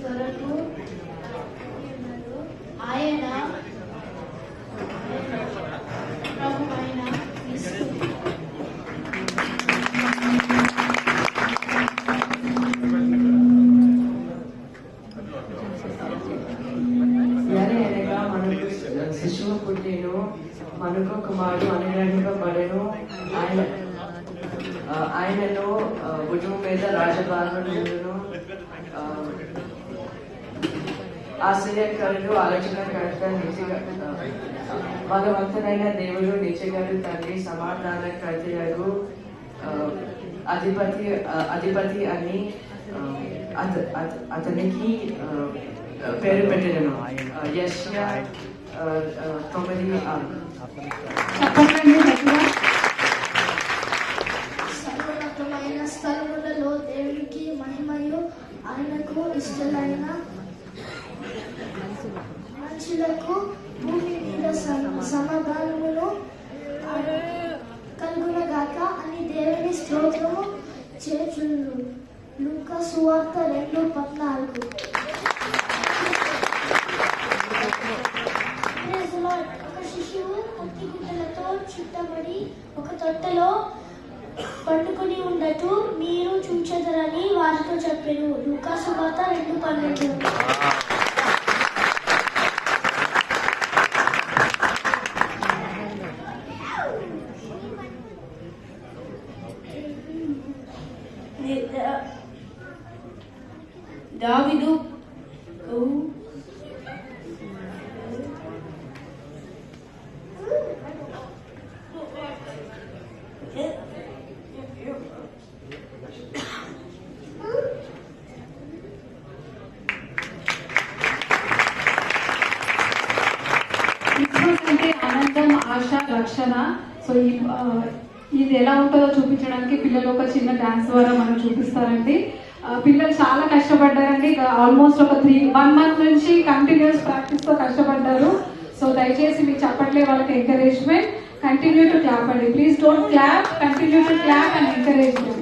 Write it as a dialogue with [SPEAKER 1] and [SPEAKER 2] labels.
[SPEAKER 1] కొరకు ఆయన ప్రభువైన యేసు
[SPEAKER 2] శిశువు పుట్టెను, మనకు కుమారుడు అనుగ్రహింపబడెను. ఆయనలో భుజము మీద రాజభారం ఉండును. ఆశ్చర్యకరుడు, ఆలోచనకర్త, భగవంతుడైన దేవుడు, నిత్యగడు తండ్రి, సమాధానకర్తయగు అధిపతి అని అతనికి పేరు పెట్టెను. యెషయా 9:6.
[SPEAKER 1] సర్వోన్నతమైన స్థలములలో దేవునికి మహిమయు, ఆయనకు ఇష్టలైన మనుషులకు భూమి మీద సమాధానమును కలుగునగాక అని దేవుని స్తోత్రము చేయుచుండు. లూకా సువార్త 2:14. ఒక శిశువు పత్తి గుడ్డలతో చుట్టబడి ఒక తొట్టెలో పండుకొని ఉండటూ మీరు చూచెదరని వారితో చెప్పారు. లూకా సువార్త 2:12. దావీదు
[SPEAKER 3] అంటే ఆనందం, ఆశ, రక్షణ. సో ఇది ఎలా ఉంటుందో చూపించడానికి పిల్లలు ఒక చిన్న డాన్స్ ద్వారా మనం చూపిస్తారండి. పిల్లలు చాలా కష్టపడ్డారండి. ఆల్మోస్ట్ ఒక 1 month నుంచి కంటిన్యూస్ ప్రాక్టీస్తో కష్టపడ్డారు. సో దయచేసి మీకు చెప్పట్లే వాళ్ళకి ఎంకరేజ్మెంట్. కంటిన్యూ టు క్లాప్ అండి. Please don't clap, continue to clap and encouragement.